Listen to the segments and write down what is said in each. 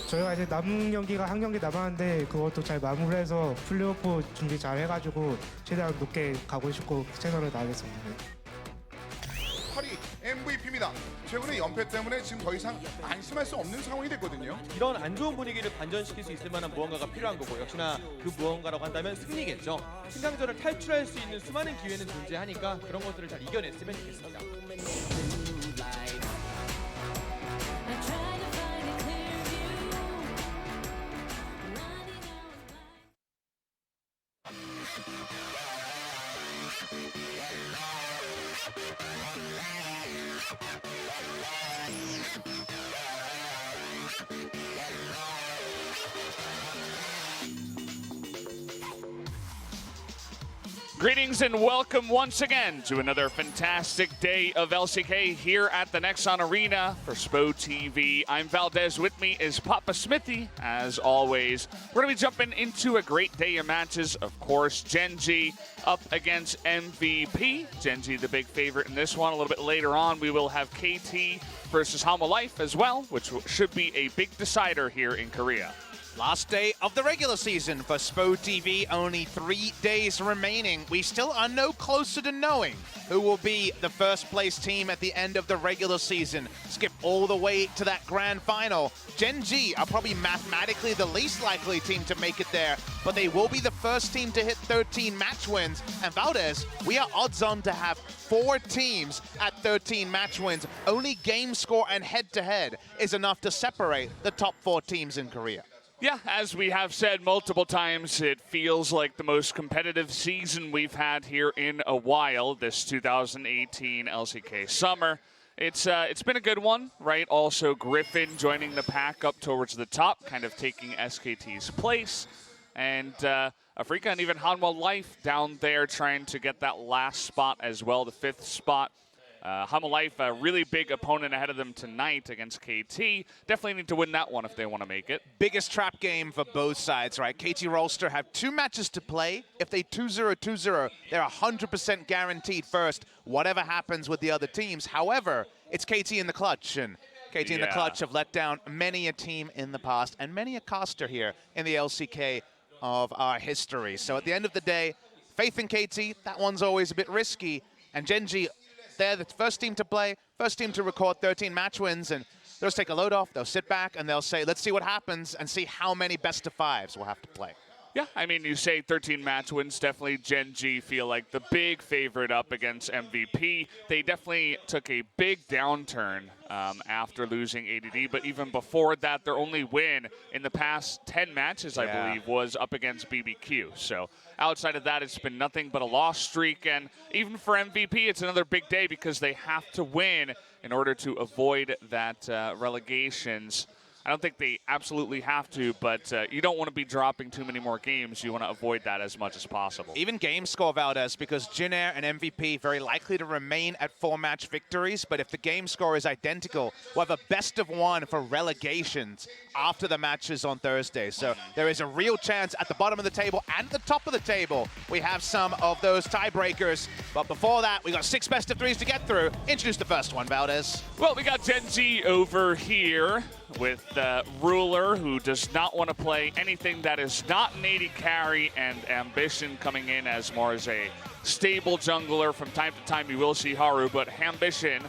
저희가 이제 남은 경기가 한 경기 남았는데 그것도 잘 마무리해서 플레이오프 준비 잘 해가지고 최대한 높게 가고 싶고 최선을 다하겠습니다. 컬이 MVP입니다. 최근에 연패 때문에 지금 더 이상 안심할 수 없는 상황이 됐거든요. 이런 안 좋은 분위기를 반전시킬 수 있을 만한 무언가가 필요한 거고, 역시나 그 무언가라고 한다면 승리겠죠. 승강전을 탈출할 수 있는 수많은 기회는 존재하니까 그런 것들을 잘 이겨냈으면 좋겠습니다. Greetings and welcome once again to another fantastic day of LCK here at the Nexon Arena for SPO TV. I'm Valdez. With me is Papa Smithy, as always. We're going to be jumping into a great day of matches. Of course, Gen.G up against MVP. Gen.G the big favorite in this one. A little bit later on, we will have KT versus Life as well, which should be a big decider here in Korea. Last day of the regular season for SPO TV, only 3 days remaining. We still are no closer to knowing who will be the first place team at the end of the regular season. Skip all the way to that grand final. Gen.G are probably mathematically the least likely team to make it there, but they will be the first team to hit 13 match wins. And Valdez, we are odds on to have 4 teams at 13 match wins. Only game score and head-to-head is enough to separate the top 4 teams in Korea. Yeah, as we have said multiple times, it feels like the most competitive season we've had here in a while, this 2018 LCK summer. It's been a good one, right? Also, Griffin joining the pack up towards the top, kind of taking SKT's place. And Afrika and even Life down there trying to get that last spot as well, the 5th spot. Life, a really big opponent ahead of them tonight against KT. Definitely need to win that one if they want to make it. Biggest trap game for both sides, right? KT Rolster have 2 matches to play. If they 2-0, 2-0, they're 100% guaranteed first, whatever happens with the other teams. However, it's KT in the clutch, and KT in the clutch have let down many a team in the past, and many a caster here in the LCK of our history. So at the end of the day, faith in KT, that one's always a bit risky, and Gen.G, they're the first team to play, first team to record 13 match wins, and they'll just take a load off, they'll sit back, and they'll say, let's see what happens, and see how many best of 5s we'll have to play. Yeah, I mean, you say 13 match wins, definitely Gen.G feel like the big favorite up against MVP. They definitely took a big downturn after losing ADD, but even before that, their only win in the past 10 matches, I believe, was up against BBQ. So outside of that, it's been nothing but a loss streak, and even for MVP, it's another big day because they have to win in order to avoid that relegations. I don't think they absolutely have to, but you don't want to be dropping too many more games. You want to avoid that as much as possible. Even game score, Valdez, because Jin Air and MVP very likely to remain at 4-match victories, but if the game score is identical, we'll have a best of 1 for relegations after the matches on Thursday. So there is a real chance at the bottom of the table and the top of the table, we have some of those tiebreakers. But before that, we got 6 best of 3s to get through. Introduce the first one, Valdez. Well, we got Gen.G over here with Ruler, who does not want to play anything that is not an AD carry, and Ambition coming in as more as a stable jungler. From time to time, you will see Haru, but Ambition,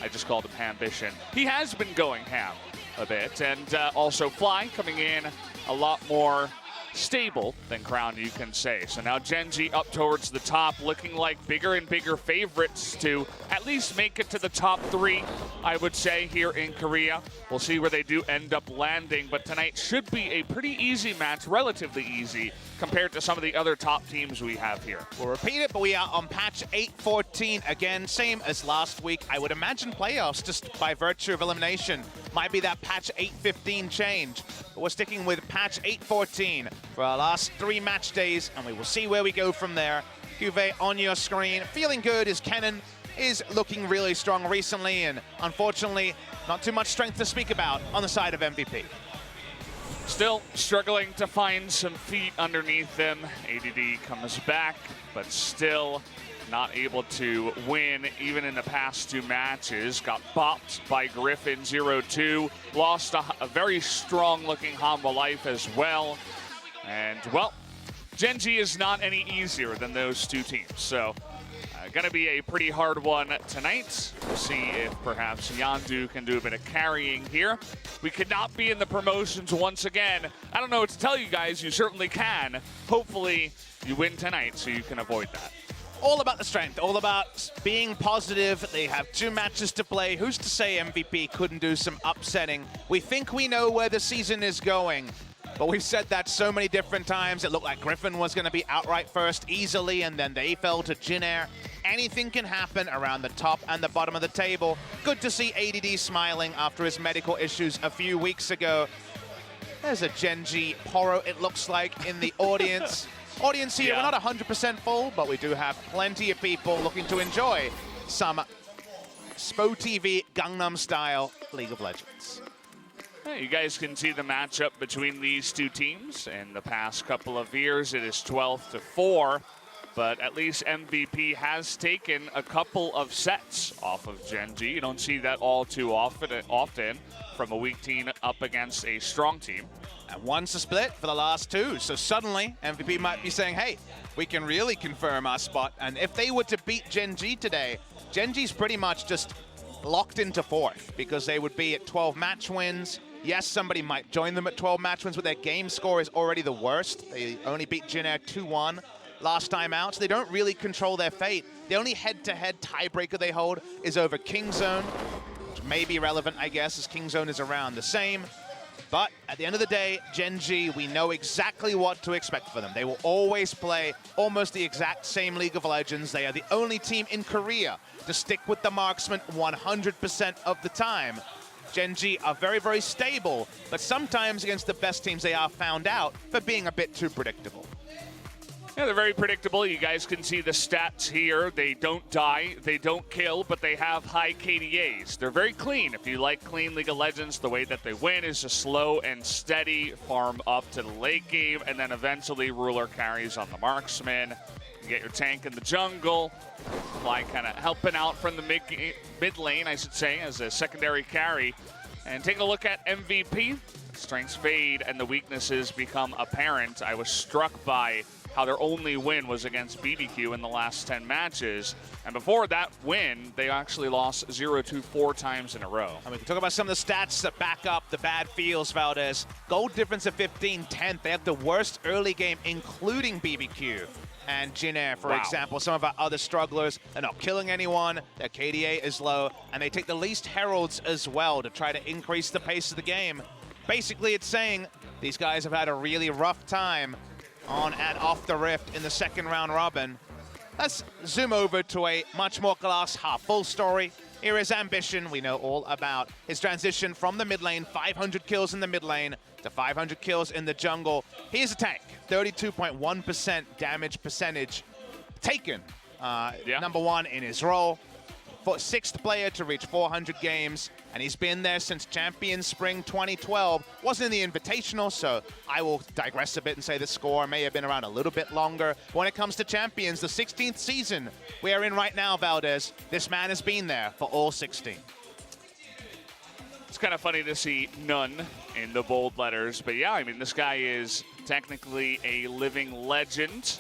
I just called him Ambition. He has been going ham a bit, and also Fly coming in a lot more stable than Crown, you can say. So now Gen.G up towards the top, looking like bigger and bigger favorites to at least make it to the top 3, I would say, here in Korea. We'll see where they do end up landing, but tonight should be a pretty easy match, relatively easy, compared to some of the other top teams we have here. We'll repeat it, but we are on patch 8.14 again, same as last week. I would imagine playoffs, just by virtue of elimination, might be that patch 8.15 change. But we're sticking with patch 8.14 for our last 3 match days, and we will see where we go from there. Juve on your screen. Feeling good is Kennen. is looking really strong recently, and unfortunately, not too much strength to speak about on the side of MVP. Still struggling to find some feet underneath them. ADD comes back, but still not able to win even in the past 2 matches. Got bopped by Griffin 0-2. Lost a very strong looking Hanwha Life as well. And well, Gen.G is not any easier than those 2 teams. So gonna be a pretty hard one tonight. We'll see if perhaps Yandu can do a bit of carrying here. We could not be in the promotions once again. I don't know what to tell you guys. You certainly can. Hopefully you win tonight so you can avoid that. All about the strength, all about being positive. They have 2 matches to play. Who's to say MVP couldn't do some upsetting? We think we know where the season is going, but we've said that so many different times. It looked like Griffin was going to be outright first easily, and then they fell to Jin Air. Anything can happen around the top and the bottom of the table. Good to see ADD smiling after his medical issues a few weeks ago. There's a Gen.G Poro, it looks like, in the audience. Audience here, Yeah. we're not 100% full, but we do have plenty of people looking to enjoy some Spo TV Gangnam style League of Legends. Yeah, you guys can see the matchup between these 2 teams. In the past couple of years, it is 12-4, but at least MVP has taken a couple of sets off of Gen.G. You don't see that all too often from a weak team up against a strong team. And one's a split for the last 2, so suddenly MVP might be saying, hey, we can really confirm our spot. And if they were to beat Gen.G today, Gen.G's pretty much just locked into 4th because they would be at 12 match wins. Yes, somebody might join them at 12 match wins, but their game score is already the worst. They only beat Jin Air 2-1 last time out, so they don't really control their fate. The only head-to-head tiebreaker they hold is over Kingzone, which may be relevant, I guess, as Kingzone is around the same. But at the end of the day, Gen.G, we know exactly what to expect for them. They will always play almost the exact same League of Legends. They are the only team in Korea to stick with the marksman 100% of the time. Gen.G are very, very stable, but sometimes against the best teams they are found out for being a bit too predictable. Yeah, they're very predictable. You guys can see the stats here. They don't die, they don't kill, but they have high KDAs. They're very clean. If you like clean League of Legends, the way that they win is just slow and steady, farm up to the late game, and then eventually Ruler carries on the marksman. You get your tank in the jungle. Fly kind of helping out from the mid lane, I should say, as a secondary carry. And take a look at MVP. Strengths fade and the weaknesses become apparent. I was struck by how their only win was against BBQ in the last 10 matches. And before that win, they actually lost 0-2 4 times in a row. And we can talk about some of the stats that back up the bad feels, Valdez. Gold difference of 15, 10th. They have the worst early game, including BBQ and Jin Air, for example. Some of our other strugglers, they're not killing anyone, their KDA is low, and they take the least heralds as well to try to increase the pace of the game. Basically, it's saying these guys have had a really rough time on and off the rift in the 2nd round robin. Let's zoom over to a much more glass half full story. Here is Ambition. We know all about his transition from the mid lane, 500 kills in the mid lane to 500 kills in the jungle. Here's a tank, 32.1% damage percentage taken. Number 1 in his role. 6th player to reach 400 games, and he's been there since Champion Spring 2012. Wasn't in the Invitational, so I will digress a bit and say the score may have been around a little bit longer. When it comes to Champions, the 16th season we are in right now, Valdez, this man has been there for all 16. It's kind of funny to see none in the bold letters, but yeah, I mean, this guy is technically a living legend.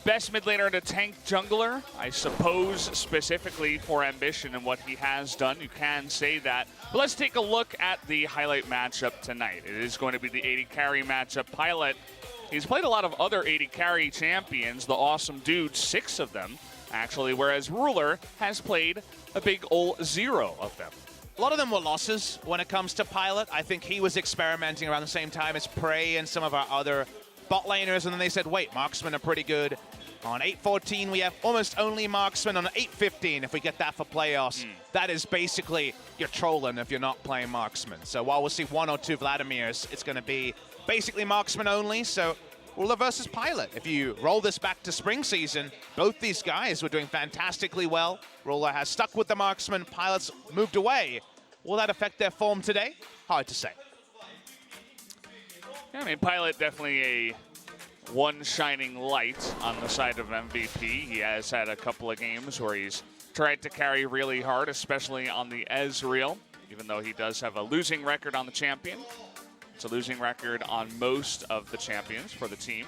Best mid laner and a tank jungler, I suppose, specifically for Ambition and what he has done. You can say that. But let's take a look at the highlight matchup tonight. It is going to be the AD carry matchup. Pilot, he's played a lot of other AD carry champions, the awesome dudes, 6 of them, actually, whereas Ruler has played a big ol' 0 of them. A lot of them were losses when it comes to Pilot. I think he was experimenting around the same time as Prey and some of our other bot laners, and then they said, wait, marksmen are pretty good. On 8-14, we have almost only marksmen. On 8-15, if we get that for playoffs, that is basically you're trolling if you're not playing marksmen. So while we'll see 1 or 2 Vladimirs, it's going to be basically marksmen only. So Ruler versus Pilot. If you roll this back to spring season, both these guys were doing fantastically well. Ruler has stuck with the marksman, Pilot's moved away. Will that affect their form today? Hard to say. Yeah, I mean, Pilot definitely a one shining light on the side of MVP. He has had a couple of games where he's tried to carry really hard, especially on the Ezreal, even though he does have a losing record on the champion. It's a losing record on most of the champions for the team.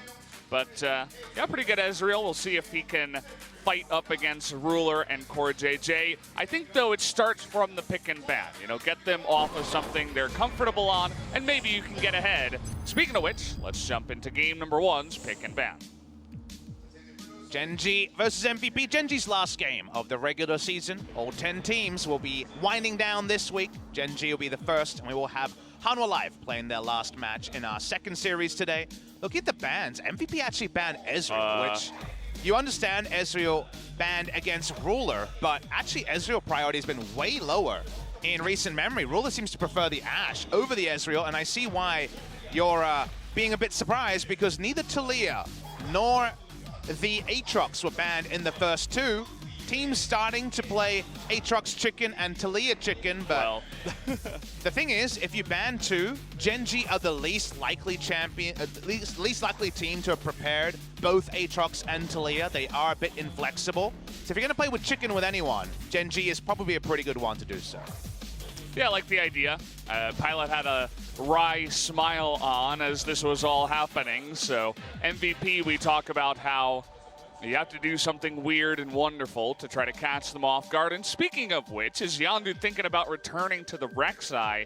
But yeah, pretty good Ezreal. We'll see if he can fight up against Ruler and Core JJ. I think, though, it starts from the pick and ban. You know, get them off of something they're comfortable on, and maybe you can get ahead. Speaking of which, let's jump into game number 1's pick and ban. Gen.G versus MVP. Gen.G's last game of the regular season. All 10 teams will be winding down this week. Gen.G will be the first, and we will have Hanwha Live playing their last match in our second series today. Look at the bans. MVP actually banned Ezreal, which you understand Ezreal banned against Ruler, but actually Ezreal priority has been way lower in recent memory. Ruler seems to prefer the Ashe over the Ezreal, and I see why you're being a bit surprised, because neither Taliyah nor the Aatrox were banned in the first two. Teams starting to play Aatrox chicken and Taliyah chicken, but Well. the thing is, if you ban two, Gen.G are the least likely champion, least likely team to have prepared both Aatrox and Taliyah. They are a bit inflexible. So if you're going to play with chicken with anyone, Gen.G is probably a pretty good one to do so. Yeah, I like the idea. Pilot had a wry smile on as this was all happening. So MVP, we talk about how you have to do something weird and wonderful to try to catch them off guard. And speaking of which, is Yondu thinking about returning to the Rek'Sai?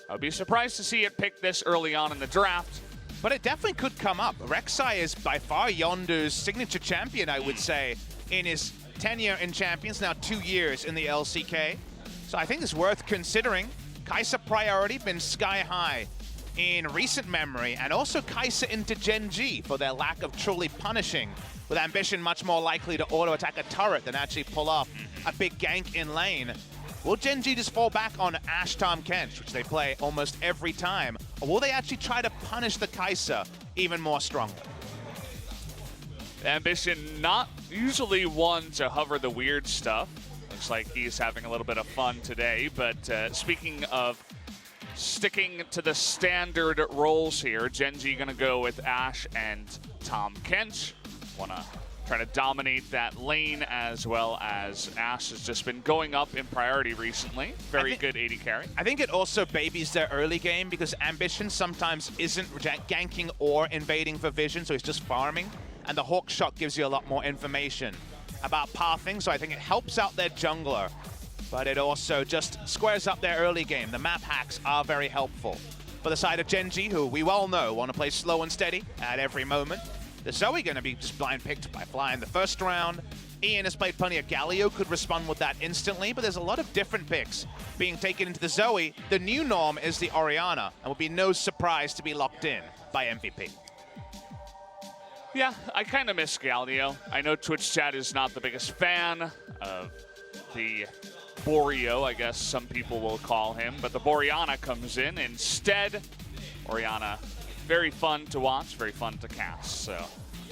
I'd be surprised to see it picked this early on in the draft. But it definitely could come up. Rek'Sai is by far Yondu's signature champion, I would say, in his tenure in Champions, now 2 years in the LCK. So I think it's worth considering. Kai'Sa priority been sky high in recent memory, and also Kai'Sa into Gen.G for their lack of truly punishing, with Ambition much more likely to auto-attack a turret than actually pull off a big gank in lane. Will Gen.G just fall back on Ashe Tahm Kench, which they play almost every time, or will they actually try to punish the Kai'Sa even more strongly? Ambition not usually one to hover the weird stuff. Looks like he's having a little bit of fun today, but speaking of sticking to the standard roles here, Gen.G gonna go with Ashe and Tahm Kench. Wanna try to dominate that lane, as well as Ashe has just been going up in priority recently. Very good AD carry. I think it also babies their early game, because Ambition sometimes isn't ganking or invading for vision, so he's just farming. And the Hawk Shot gives you a lot more information about pathing, so I think it helps out their jungler. But it also just squares up their early game. The map hacks are very helpful. For the side of Gen.G, who we well know want to play slow and steady at every moment, the Zoe going to be just blind picked by Fly in the first round. Ian has played plenty of Galio, could respond with that instantly, but there's a lot of different picks being taken into the Zoe. The new norm is the Orianna, and would be no surprise to be locked in by MVP. Yeah, I kind of miss Galio. I know Twitch chat is not the biggest fan of the Borio, I guess some people will call him, but the Boreana comes in instead. Orianna, very fun to watch, very fun to cast, so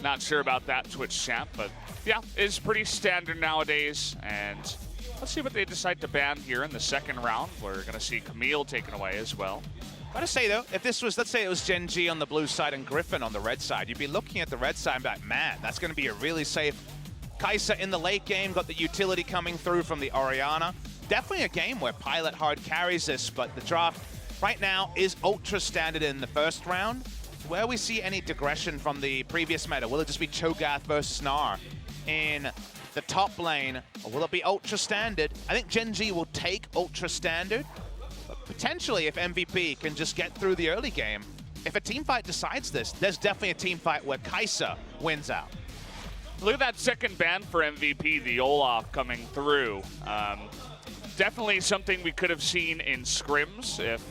not sure about that Twitch chat, but yeah, it's pretty standard nowadays, and let's see what they decide to ban here in the second round. We're going to see Camille taken away as well. Gotta say though, if this was, let's say it was Gen.G on the blue side and Griffin on the red side, you'd be looking at the red side and be like, man, that's gonna be a really safe Kai'Sa in the late game, got the utility coming through from the Orianna. Definitely a game where Pilot hard carries this, but the draft right now is ultra standard in the first round. Where we see any digression from the previous meta, will it just be Cho'Gath versus Gnar in the top lane, or will it be ultra standard? I think Gen.G will take ultra standard. Potentially, if MVP can just get through the early game, if a team fight decides this, there's definitely a team fight where Kai'Sa wins out. Look at that second ban for MVP, the Olaf coming through. Definitely something we could have seen in scrims if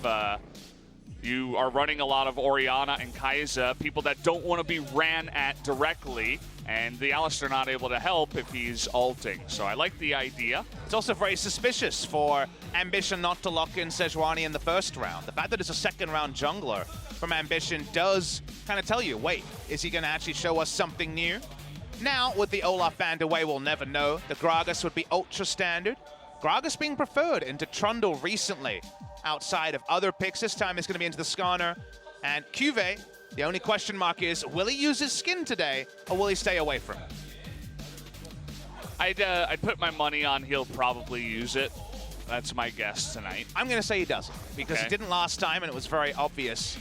you are running a lot of Orianna and Kai'Sa, people that don't want to be ran at directly, and the Alistar not able to help if he's ulting. So I like the idea. It's also very suspicious for Ambition not to lock in Sejuani in the first round. The fact that it's a second round jungler from Ambition does kind of tell you, wait, is he going to actually show us something new? Now, with the Olaf banned away, we'll never know. The Gragas would be ultra standard. Gragas being preferred into Trundle recently. Outside of other picks, this time it's going to be into the Skarner. And Cuvée, the only question mark is, will he use his skin today, or will he stay away from it? I'd put my money on he'll probably use it. That's my guess tonight. I'm going to say he doesn't, because he didn't last time, and it was very obvious.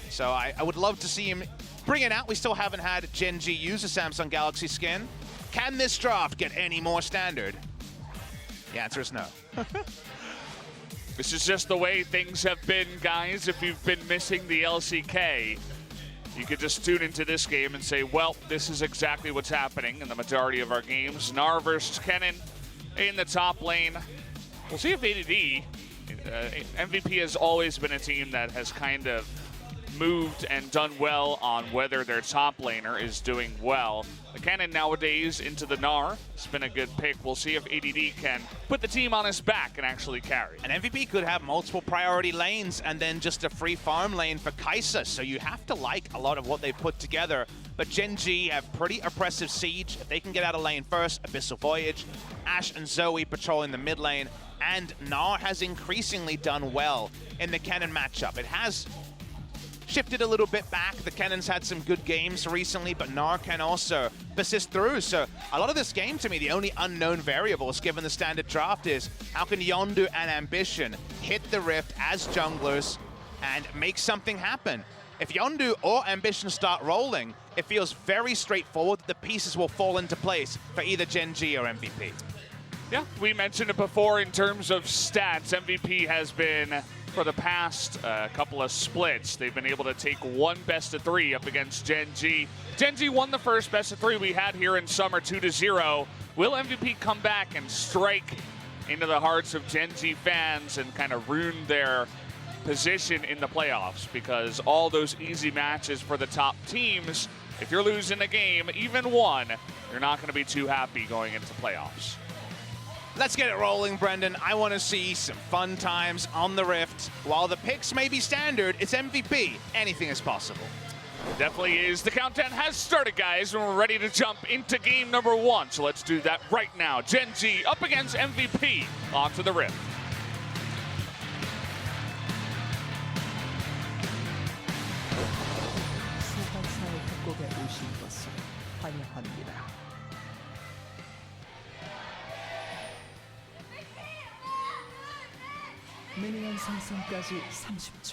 So I would love to see him bring it out. We still haven't had Gen.G use a Samsung Galaxy skin. Can this draft get any more standard? The answer is no. This is just the way things have been, guys. If you've been missing the LCK, you could just tune into this game and say, well, this is exactly what's happening in the majority of our games. Gnar versus Kennen in the top lane. We'll see if ADD, MVP has always been a team that has kind of moved and done well on whether their top laner is doing well. The Kennen nowadays into the Gnar. It's been a good pick. We'll see if ADD can put the team on his back and actually carry. An MVP could have multiple priority lanes and then just a free farm lane for Kai'Sa, so you have to like a lot of what they've put together. But Gen.G have pretty oppressive siege. If they can get out of lane first, Abyssal Voyage, Ashe and Zoe patrolling the mid lane, and Gnar has increasingly done well in the Kennen matchup. It has shifted a little bit back. The Kennen's had some good games recently, but Gnar can also persist through. So a lot of this game, to me, the only unknown variables given the standard draft is how can Yondu and Ambition hit the Rift as junglers and make something happen. If Yondu or Ambition start rolling, it feels very straightforward that the pieces will fall into place for either Gen.G or MVP. Yeah, we mentioned it before in terms of stats. MVP has been, for the past couple of splits, they've been able to take one best-of-3 up against Gen.G. Gen.G won the first best-of-3 we had here in summer, 2-0. Will MVP come back and strike into the hearts of Gen.G fans and kind of ruin their position in the playoffs? Because all those easy matches for the top teams, if you're losing a game, even one, you're not going to be too happy going into playoffs. Let's get it rolling, Brendan. I want to see some fun times on the Rift. While the picks may be standard, it's MVP. Anything is possible. Definitely is. The countdown has started, guys, and we're ready to jump into game number 1. So let's do that right now. Gen.G up against MVP onto the Rift.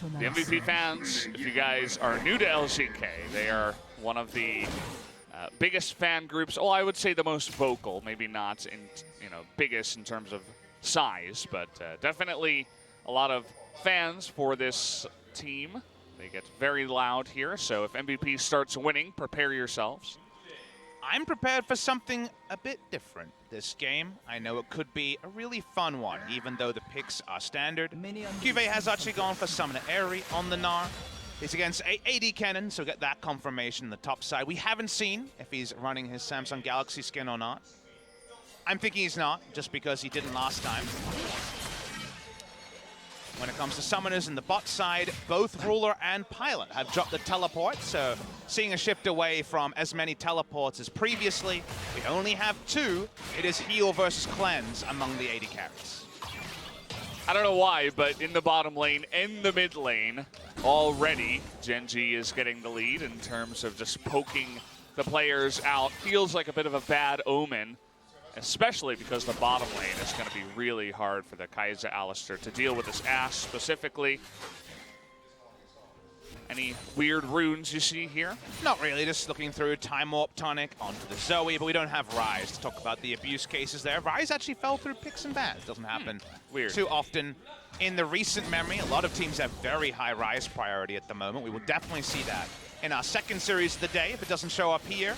The MVP fans, if you guys are new to LCK, they are one of the biggest fan groups. Oh, I would say the most vocal, maybe not in, biggest in terms of size, but definitely a lot of fans for this team. They get very loud here, so if MVP starts winning, prepare yourselves. I'm prepared for something a bit different this game. I know it could be a really fun one, even though the picks are standard. Cuvée has actually gone for Summoner Airy on the Gnar. He's against AD Kennen, so get that confirmation on the top side. We haven't seen if he's running his Samsung Galaxy skin or not. I'm thinking he's not, just because he didn't last time. When it comes to summoners in the bot side, both Ruler and Pilot have dropped the teleport, so seeing a shift away from as many teleports as previously. We only have 2. It is heal versus cleanse among the AD carries. I don't know why, but in the bottom lane and the mid lane, already Gen.G is getting the lead in terms of just poking the players out. Feels like a bit of a bad omen, especially because the bottom lane is going to be really hard for the Kai'Sa Alistair to deal with this Ashe specifically. Any weird runes you see here? Not really, just looking through Time Warp Tonic onto the Zoe, but we don't have Ryze to talk about the abuse cases there. Ryze actually fell through picks and bans. Doesn't happen weird too often in the recent memory. A lot of teams have very high Ryze priority at the moment. We will definitely see that in our second series of the day if it doesn't show up here.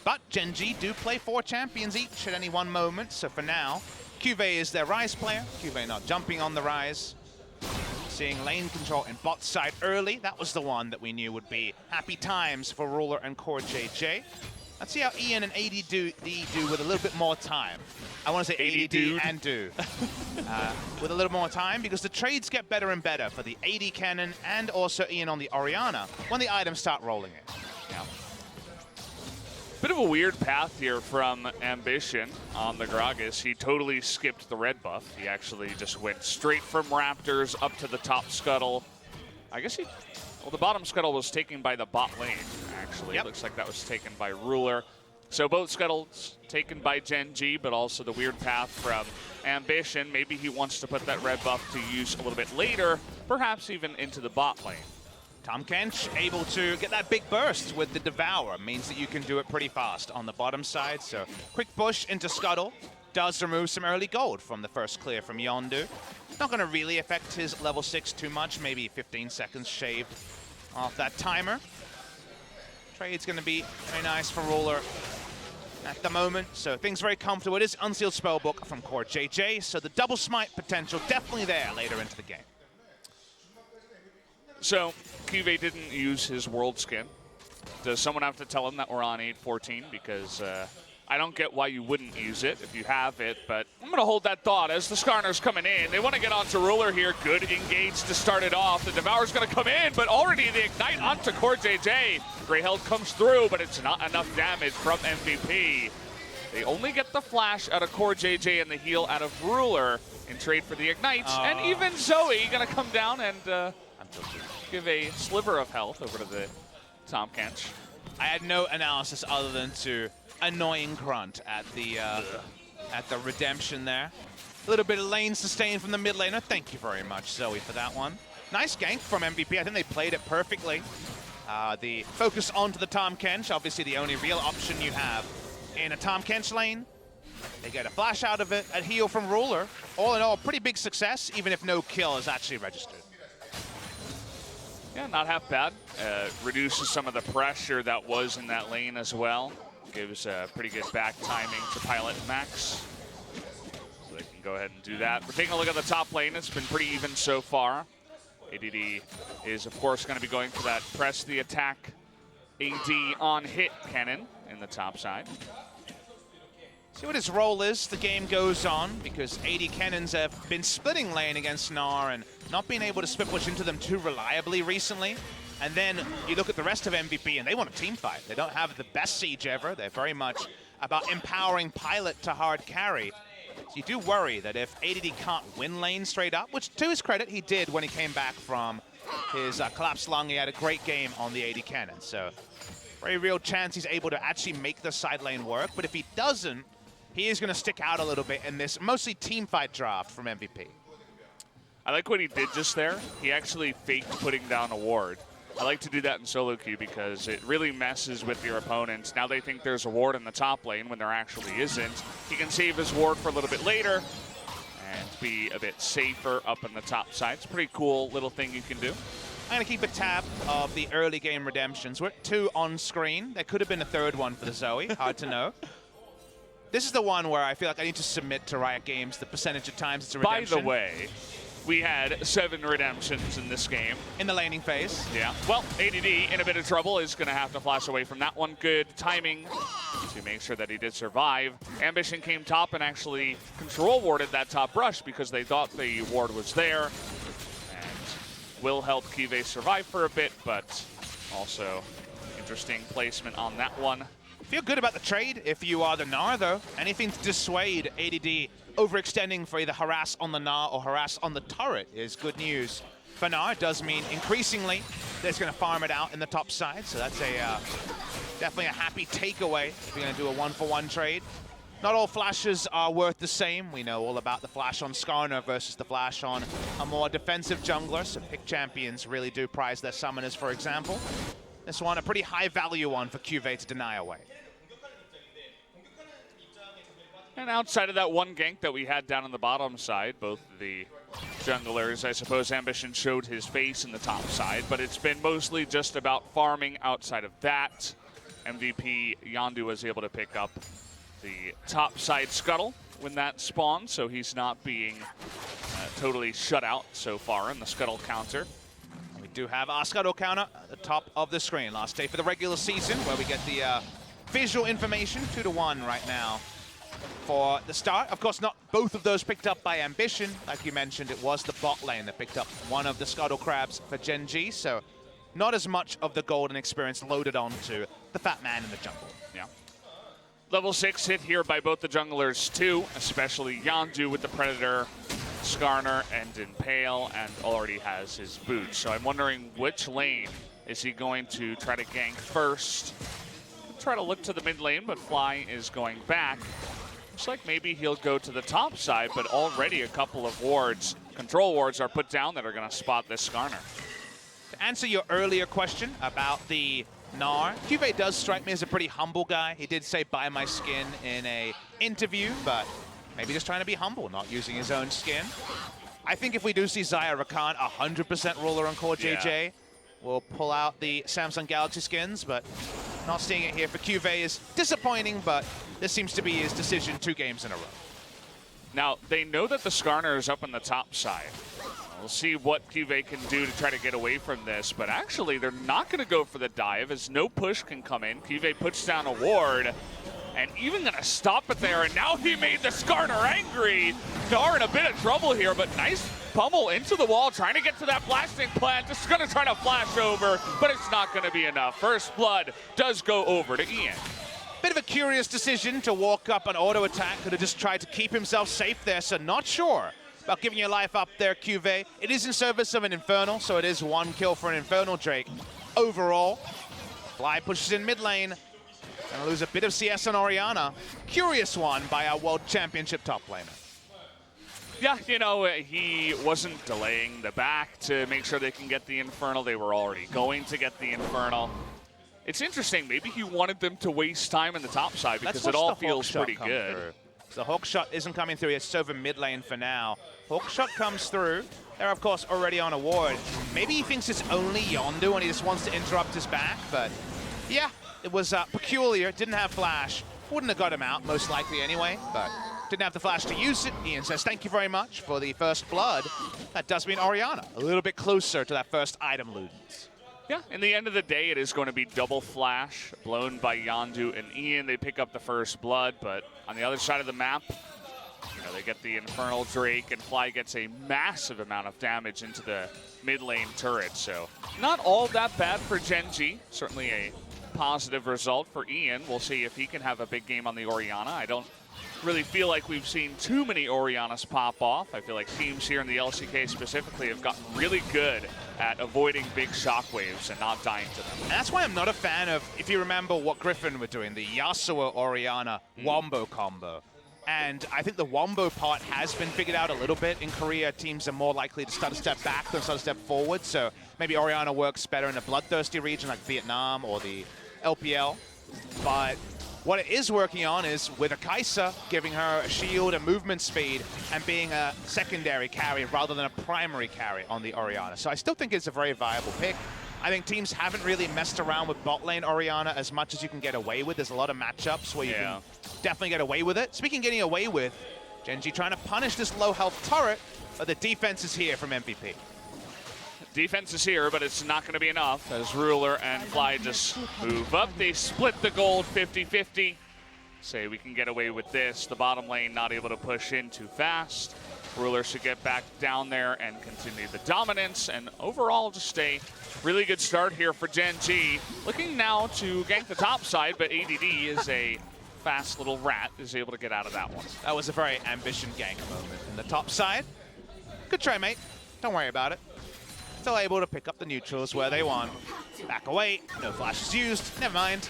But Gen.G do play 4 champions each at any one moment, so for now, Cuvée is their Ryze player. Cuvée not jumping on the Ryze. Seeing lane control in bot side early, that was the one that we knew would be happy times for Ruler and Core JJ. Let's see how Ian and AD do with a little bit more time. I want to say AD and do. With a little more time, because the trades get better and better for the AD cannon and also Ian on the Orianna when the items start rolling in. Yeah. Bit of a weird path here from Ambition on the Gragas. He totally skipped the red buff. He actually just went straight from Raptors up to the top scuttle. I guess well, the bottom scuttle was taken by the bot lane, actually. Yep. Looks like that was taken by Ruler. So both scuttles taken by Gen.G, but also the weird path from Ambition. Maybe he wants to put that red buff to use a little bit later, perhaps even into the bot lane. Tahm Kench able to get that big burst with the Devour. Means that you can do it pretty fast on the bottom side. So quick push into Scuttle does remove some early gold from the first clear from Yondu. Not going to really affect his level 6 too much. Maybe 15 seconds shaved off that timer. Trade's going to be very nice for Ruler at the moment. So things very comfortable. It is Unsealed Spellbook from Core JJ. So the double smite potential definitely there later into the game. So, Cuvée didn't use his world skin. Does someone have to tell him that we're on 8-14? Because I don't get why you wouldn't use it if you have it, but I'm going to hold that thought as the Skarner's coming in. They want to get onto Ruler here. Good engage to start it off. The Devour's going to come in, but already the Ignite onto Core JJ. Grey Health comes through, but it's not enough damage from MVP. They only get the flash out of Core JJ and the heal out of Ruler in trade for the Ignite. And even Zoe going to come down and give a sliver of health over to the Tahm Kench. I had no analysis other than to annoying grunt at the redemption there. A little bit of lane sustain from the mid laner. Thank you very much, Zoe, for that one. Nice gank from MVP. I think they played it perfectly. The focus onto the Tahm Kench, obviously the only real option you have in a Tahm Kench lane. They get a flash out of it, a heal from Ruler. All in all, pretty big success, even if no kill is actually registered. Yeah, not half bad. Reduces some of the pressure that was in that lane as well. Gives pretty good back timing to Pilot and Max. So they can go ahead and do that. We're taking a look at the top lane. It's been pretty even so far. ADD is, of course, going to be going for that press the attack AD on hit cannon in the top side. See what his role is. The game goes on because AD cannons have been splitting lane against Gnar and not being able to split push into them too reliably recently. And then you look at the rest of MVP and they want a team fight. They don't have the best siege ever. They're very much about empowering Pilot to hard carry. So you do worry that if ADD can't win lane straight up, which to his credit he did when he came back from his collapsed lung. He had a great game on the AD cannon. So very real chance he's able to actually make the side lane work. But if he doesn't, he is going to stick out a little bit in this mostly team fight draft from MVP. I like what he did just there. He actually faked putting down a ward. I like to do that in solo queue because it really messes with your opponents. Now they think there's a ward in the top lane when there actually isn't. He can save his ward for a little bit later and be a bit safer up in the top side. It's a pretty cool little thing you can do. I'm going to keep a tab of the early game redemptions. We're at 2 on screen. There could have been a third one for the Zoe. Hard to know. This is the one where I feel like I need to submit to Riot Games the percentage of times it's a redemption. By the way, we had 7 redemptions in this game. In the laning phase. Yeah. Well, ADD in a bit of trouble is going to have to flash away from that one. Good timing to make sure that he did survive. Ambition came top and actually control warded that top brush because they thought the ward was there. And will help Cuvée survive for a bit, but also interesting placement on that one. Feel good about the trade if you are the Gnar, though. Anything to dissuade ADD overextending for either harass on the Gnar or harass on the turret is good news. For Gnar, it does mean increasingly they're going to farm it out in the top side, so that's a definitely a happy takeaway if you're going to do a 1-for-1 trade. Not all flashes are worth the same. We know all about the flash on Skarner versus the flash on a more defensive jungler, so pick champions really do prize their summoners, for example. This one, a pretty high value one for Cuvée to deny away. And outside of that one gank that we had down on the bottom side, both the junglers, I suppose Ambition showed his face in the top side, but it's been mostly just about farming outside of that. MVP Yondu was able to pick up the top side scuttle when that spawned, so he's not being totally shut out so far in the scuttle counter. We do have our scuttle counter at the top of the screen. Last day for the regular season, where we get the visual information, 2-1 right now for the start. Of course, not both of those picked up by Ambition. Like you mentioned, it was the bot lane that picked up one of the Scuttle Crabs for Gen.G, so not as much of the golden experience loaded onto the fat man in the jungle. Yeah. Level 6 hit here by both the junglers too, especially Yondu with the Predator, Skarner, and Impale, and already has his boots. So I'm wondering which lane is he going to try to gank first? Try to look to the mid lane, but Fly is going back. Looks like maybe he'll go to the top side, but already a couple of wards, control wards, are put down that are going to spot this Skarner. To answer your earlier question about the Gnar, QV does strike me as a pretty humble guy. He did say buy my skin in a interview, but maybe just trying to be humble, not using his own skin. I think if we do see Xayah Rakan 100% ruler on Core JJ, we'll pull out the Samsung Galaxy skins, but not seeing it here for QV is disappointing, but this seems to be his decision 2 games in a row. Now, they know that the Skarner is up on the top side. We'll see what QV can do to try to get away from this, but actually they're not going to go for the dive as no push can come in. QV puts down a ward and even going to stop it there, and now he made the Skarner angry. Gnar in a bit of trouble here, but nice pummel into the wall, trying to get to that blasting plant. Just going to try to flash over, but it's not going to be enough. First blood does go over to Ian. Bit of a curious decision to walk up an auto attack. Could have just tried to keep himself safe there, so not sure about giving your life up there, QV. It is in service of an Infernal, so it is 1 kill for an Infernal Drake. Overall, Fly pushes in mid lane. Gonna lose a bit of CS on Orianna. Curious one by our World Championship top laner. Yeah, you know, he wasn't delaying the back to make sure they can get the Infernal. They were already going to get the Infernal. It's interesting, maybe he wanted them to waste time in the top side because it all feels pretty good. The hook shot isn't coming through. It's over mid lane for now. Hook shot comes through. They're, of course, already on a ward. Maybe he thinks it's only Yondu and he just wants to interrupt his back, but yeah, it was peculiar. Didn't have flash. Wouldn't have got him out, most likely anyway, but didn't have the flash to use it. Ian says, thank you very much for the first blood. That does mean Orianna a little bit closer to that first item loot. Yeah, in the end of the day, it is going to be double flash blown by Yondu and Ian. They pick up the first blood, but on the other side of the map, you know, they get the Infernal Drake, and Fly gets a massive amount of damage into the mid lane turret. So not all that bad for Gen.G. Certainly a positive result for Ian. We'll see if he can have a big game on the Orianna. I don't really feel like we've seen too many Oriannas pop off. I feel like teams here in the LCK specifically have gotten really good at avoiding big shockwaves and not dying to them. And that's why I'm not a fan of, if you remember what Griffin were doing, the Yasuo Orianna Wombo combo. And I think the Wombo part has been figured out a little bit. In Korea, teams are more likely to start a step back than start a step forward. So maybe Orianna works better in a bloodthirsty region like Vietnam or the LPL. But what it is working on is with a Kai'Sa, giving her a shield, a movement speed, and being a secondary carry rather than a primary carry on the Orianna. So I still think it's a very viable pick. I think teams haven't really messed around with bot lane Orianna as much as you can get away with. There's a lot of matchups where you can definitely get away with it. Speaking of getting away with, Gen.G trying to punish this low health turret, but the defense is here from MVP. Defense is here, but it's not going to be enough as Ruler and Fly just move up. They split the gold 50-50. Say we can get away with this. The bottom lane not able to push in too fast. Ruler should get back down there and continue the dominance. And overall, just a really good start here for Gen.G. Looking now to gank the top side, but ADD is a fast little rat, is able to get out of that one. That was a very Ambition gank moment in the top side. Good try, mate. Don't worry about it. Still able to pick up the neutrals where they want. Back away, no flashes used, never mind.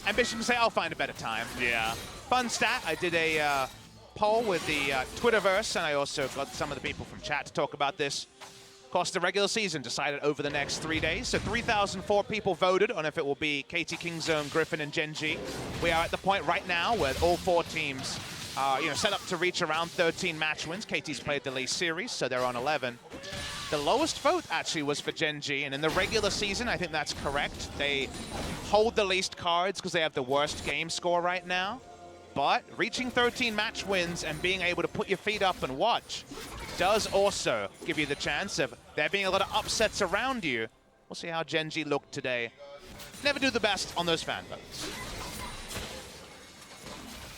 Ambition to say, I'll find a better time. Yeah. Fun stat, I did a poll with the Twitterverse, and I also got some of the people from chat to talk about this. Of course, the regular season decided over the next 3 days, so 3,004 people voted on if it will be KT Kingzone, Griffin, and Gen.G. We are at the point right now where all 4 teams are set up to reach around 13 match wins. KT's played the least series, so they're on 11. The lowest vote actually was for Gen.G, and in the regular season, I think that's correct. They hold the least cards because they have the worst game score right now. But reaching 13 match wins and being able to put your feet up and watch does also give you the chance of there being a lot of upsets around you. We'll see how Gen.G look today. Never do the best on those fan votes.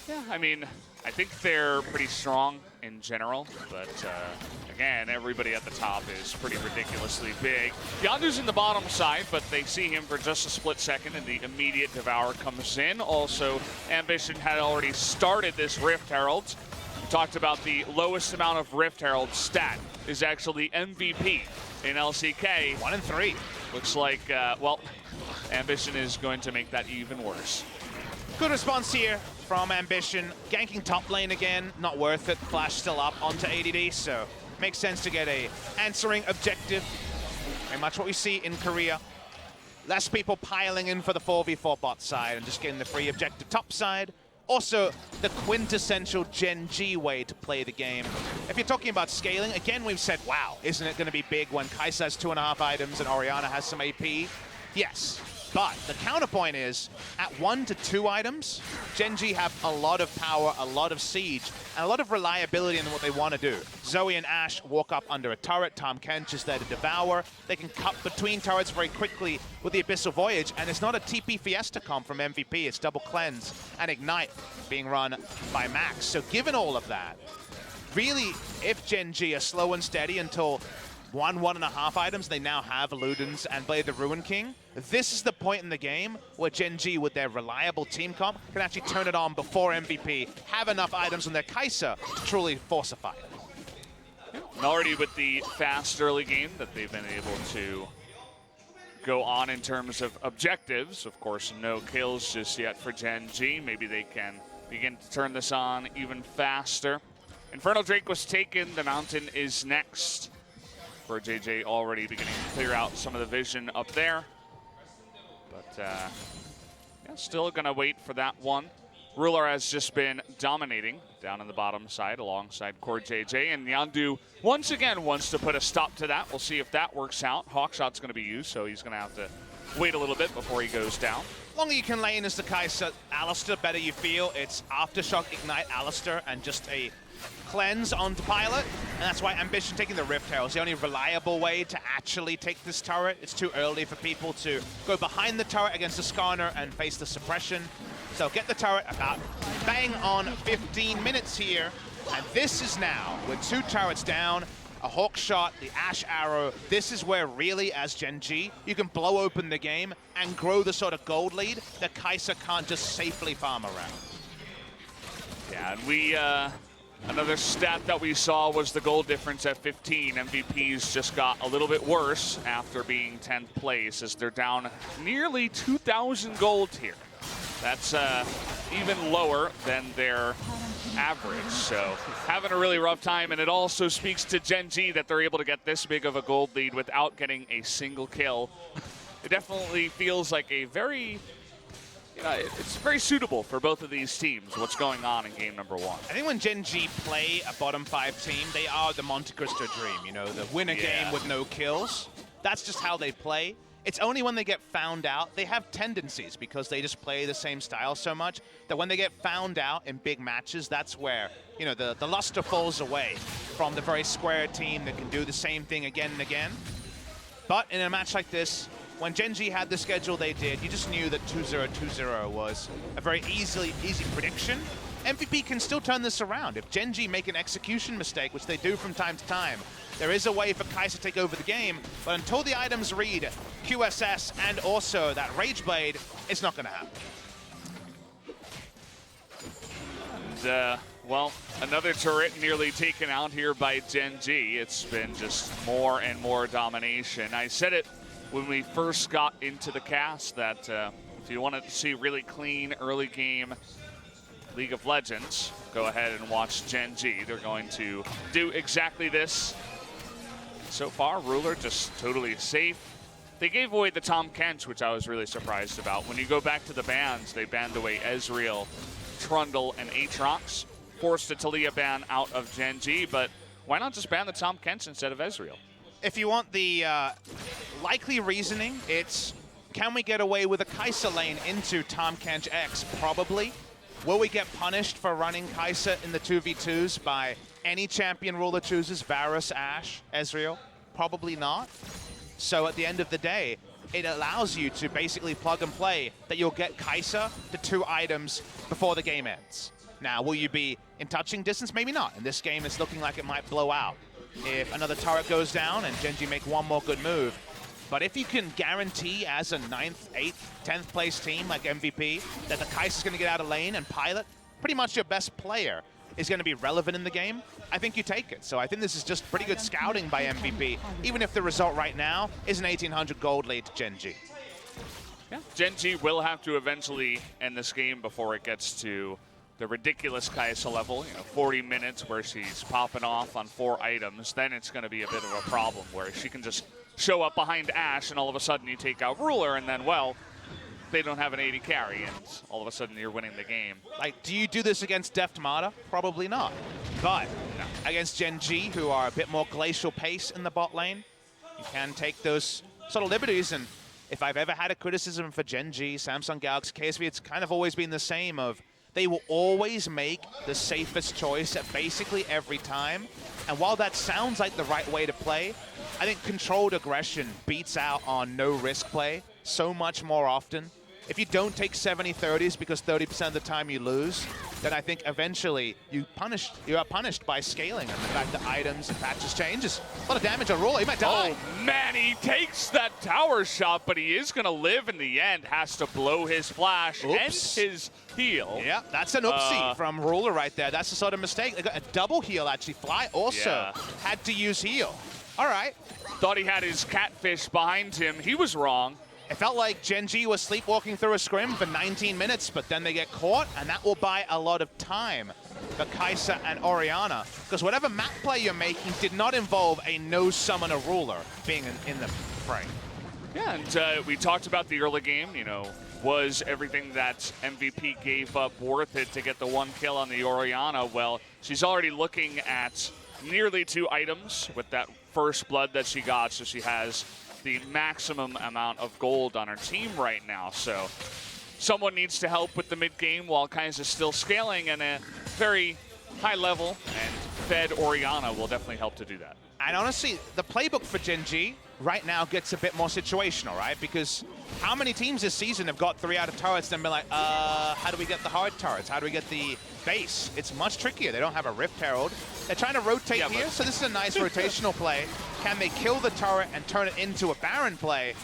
Yeah, I mean, I think they're pretty strong in general, but again, everybody at the top is pretty ridiculously big. Yondu's in the bottom side, but they see him for just a split second, and the immediate Devour comes in. Also, Ambition had already started this Rift Herald. We talked about the lowest amount of Rift Herald stat is actually MVP in LCK. 1 and 3. Looks like, well, Ambition is going to make that even worse. Good response here from Ambition. Ganking top lane again, not worth it. Flash still up onto ADD, so makes sense to get a answering objective. Very much what we see in Korea. Less people piling in for the 4v4 bot side and just getting the free objective top side. Also, the quintessential Gen.G way to play the game. If you're talking about scaling, again, we've said, wow, isn't it going to be big when Kai'Sa has 2.5 items and Orianna has some AP? Yes. But the counterpoint is, at 1 to 2 items, Gen.G have a lot of power, a lot of siege, and a lot of reliability in what they want to do. Zoe and Ashe walk up under a turret, Tahm Kench is there to devour. They can cut between turrets very quickly with the Abyssal Voyage, and it's not a TP Fiesta comp from MVP, it's double cleanse and ignite being run by Max. So given all of that, really, if Gen.G are slow and steady until 1.5 items, they now have Ludens and Blade the Ruin King. This is the point in the game where Gen.G, with their reliable team comp, can actually turn it on before MVP, have enough items on their Kai'Sa to truly force a fight. And already with the fast early game that they've been able to go on in terms of objectives. Of course, no kills just yet for Gen.G. Maybe they can begin to turn this on even faster. Infernal Drake was taken. The Mountain is next. For JJ already beginning to clear out some of the vision up there. But yeah, still gonna wait for that one. Ruler has just been dominating down in the bottom side alongside Core JJ, and Yondu once again wants to put a stop to that. We'll see if that works out. Hawkshot's gonna be used, so he's gonna have to wait a little bit before he goes down. The longer you can lane as the Kai'Sa Alistar, better you feel. It's Aftershock, Ignite, Alistar, and just a cleanse onto Pilot, and that's why Ambition taking the Rift Herald is the only reliable way to actually take this turret. It's too early for people to go behind the turret against the Skarner and face the suppression. So get the turret about bang on 15 minutes here, and this is now, with 2 turrets down, a Hawk Shot, the Ashe Arrow, this is where really, as Gen.G, you can blow open the game and grow the sort of gold lead that Kai'Sa can't just safely farm around. Yeah, and we, another stat that we saw was the gold difference at 15. MVPs just got a little bit worse after being 10th place as they're down nearly 2,000 gold here. That's even lower than their average, so having a really rough time, and it also speaks to Gen.G that they're able to get this big of a gold lead without getting a single kill. It definitely feels like a very, it's very suitable for both of these teams, what's going on in game number 1. I think when Gen.G play a bottom 5 team, they are the Monte Cristo dream, you know, the winner game with no kills. That's just how they play. It's only when they get found out, they have tendencies because they just play the same style so much that when they get found out in big matches, that's where, you know, the luster falls away from the very square team that can do the same thing again and again. But in a match like this, when Gen.G had the schedule they did, you just knew that 2-0-2-0 was a very easy prediction. MVP can still turn this around. If Gen.G make an execution mistake, which they do from time to time, there is a way for Kai'Sa to take over the game, but until the items read QSS and also that Rage Blade, it's not going to happen. And, well, another turret nearly taken out here by Gen.G. It's been just more and more domination. I said it when we first got into the cast that if you wanted to see really clean early game League of Legends, go ahead and watch Gen.G. They're going to do exactly this. So far, Ruler just totally safe. They gave away the Tahm Kench, which I was really surprised about. When you go back to the bans, they banned away Ezreal, Trundle, and Aatrox. Forced a Taliyah ban out of Gen.G, but why not just ban the Tahm Kench instead of Ezreal? If you want the likely reasoning, it's can we get away with a Kai'Sa lane into Tahm Kench X? Probably. Will we get punished for running Kai'Sa in the 2v2s by any champion Ruler chooses, Varus, Ashe, Ezreal? Probably not. So at the end of the day, it allows you to basically plug and play that you'll get Kai'Sa to 2 items before the game ends. Now, will you be in touching distance? Maybe not. In this game, it's looking like it might blow out if another turret goes down and Gen.G make one more good move. But if you can guarantee as a 9th, 8th, 10th place team like MVP that the Kai'Sa's going to get out of lane and Pilot, pretty much your best player, is going to be relevant in the game, I think you take it. So I think this is just pretty good scouting by MVP, even if the result right now is an 1,800 gold lead to Gen.G. Yeah, Gen.G will have to eventually end this game before it gets to the ridiculous Kai'Sa level, 40 minutes where she's popping off on 4 items. Then it's going to be a bit of a problem where she can just show up behind Ashe and all of a sudden you take out Ruler and then, well, they don't have an 80 carry and all of a sudden you're winning the game. Like, do you do this against Deft Mata? Probably not. But against Gen.G, who are a bit more glacial pace in the bot lane, you can take those sort of liberties. And if I've ever had a criticism for Gen.G, Samsung Galaxy, KSV, it's kind of always been the same of they will always make the safest choice at basically every time. And while that sounds like the right way to play, I think controlled aggression beats out on no-risk play so much more often. If you don't take 70-30s because 30% of the time you lose, then I think eventually you are punished by scaling and the fact that items and patches changes. A lot of damage on Ruler, he might die. Oh man, he takes that tower shot, but he is gonna live in the end. Has to blow his flash and his heal. Yeah, that's an oopsie from Ruler right there. That's the sort of mistake. They got a double heal actually. Fly also had to use heal. All right. Thought he had his catfish behind him. He was wrong. It felt like Gen.G was sleepwalking through a scrim for 19 minutes, but then they get caught, and that will buy a lot of time for Kai'Sa and Orianna, because whatever map play you're making did not involve a no-summoner Ruler being in the fray. Yeah, and we talked about the early game, was everything that MVP gave up worth it to get the 1 kill on the Orianna? Well, she's already looking at nearly 2 items with that first blood that she got, so she has the maximum amount of gold on her team right now. So someone needs to help with the mid game while Kai'Sa's still scaling and a very high level, and fed Orianna will definitely help to do that. And honestly, the playbook for Gen.G right now gets a bit more situational, right? Because how many teams this season have got 3 out of turrets and been like, how do we get the hard turrets? How do we get the base? It's much trickier. They don't have a Rift Herald. They're trying to rotate here, so this is a nice rotational play. Can they kill the turret and turn it into a Baron play?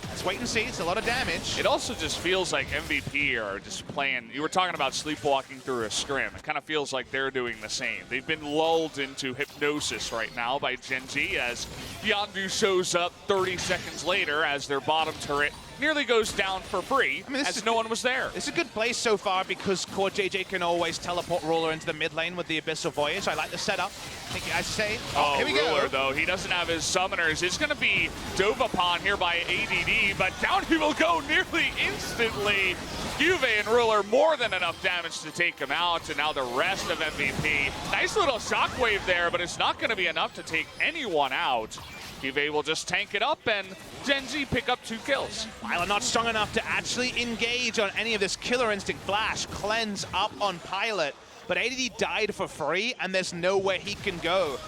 Let's wait and see. It's a lot of damage. It also just feels like MVP are just playing. You were talking about sleepwalking through a scrim. It kind of feels like they're doing the same. They've been lulled into hypnosis right now by Gen.G as Yondu shows up 30 seconds later as their bottom turret nearly goes down for free, as no one was there. It's a good place so far because Core JJ can always teleport Ruler into the mid lane with the Abyssal Voyage. I like the setup. I think I say, here we Ruler, go. Though, he doesn't have his summoners. It's going to be dove upon here by ADD, but down he will go nearly instantly. Juve and Ruler more than enough damage to take him out, and now the rest of MVP. Nice little shockwave there, but it's not going to be enough to take anyone out. Juve will just tank it up, and Gen.G pick up 2 kills. While not strong enough to actually engage on any of this Killer Instinct Flash, cleanse up on Pilot, but ADD died for free, and there's nowhere he can go.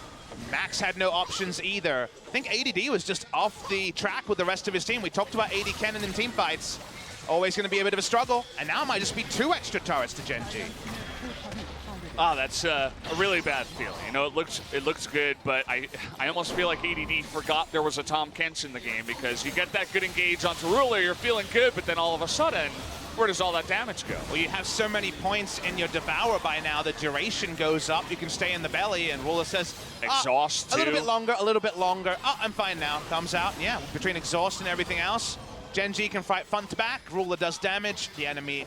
Max had no options either. I think ADD was just off the track with the rest of his team. We talked about AD Cannon in team fights. Always going to be a bit of a struggle, and now it might just be 2 extra turrets to Gen.G. Oh, that's a really bad feeling. It looks good, but I almost feel like ADD forgot there was a Tom Kench in the game, because you get that good engage onto Ruler, you're feeling good, but then all of a sudden, where does all that damage go? Well, you have so many points in your Devour by now, the duration goes up, you can stay in the belly, and Ruler says, Exhaust, a little bit longer, a little bit longer. Oh, I'm fine now. Comes out, yeah, between exhaust and everything else. Gen.G can fight front to back, Ruler does damage, the enemy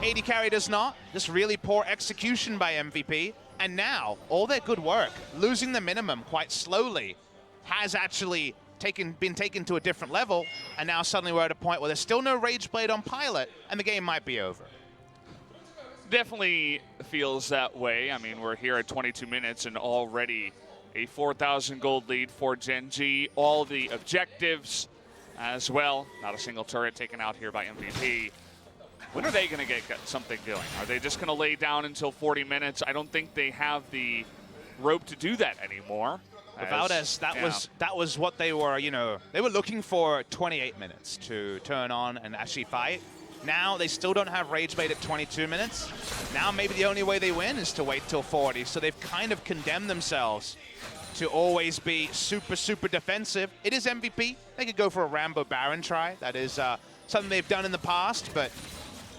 AD carry does not. Just really poor execution by MVP. And now, all their good work, losing the minimum quite slowly, has actually been taken to a different level, and now suddenly we're at a point where there's still no Rage Blade on Pilot, and the game might be over. Definitely feels that way. I mean, we're here at 22 minutes and already a 4,000 gold lead for Gen.G. All the objectives as well. Not a single turret taken out here by MVP. When are they going to get something going? Are they just going to lay down until 40 minutes? I don't think they have the rope to do that anymore. Valdez, that was what they were, they were looking for 28 minutes to turn on and actually fight. Now they still don't have Rage Bait at 22 minutes. Now maybe the only way they win is to wait till 40. So they've kind of condemned themselves to always be super, super defensive. It is MVP. They could go for a Rambo Baron try. That is something they've done in the past. But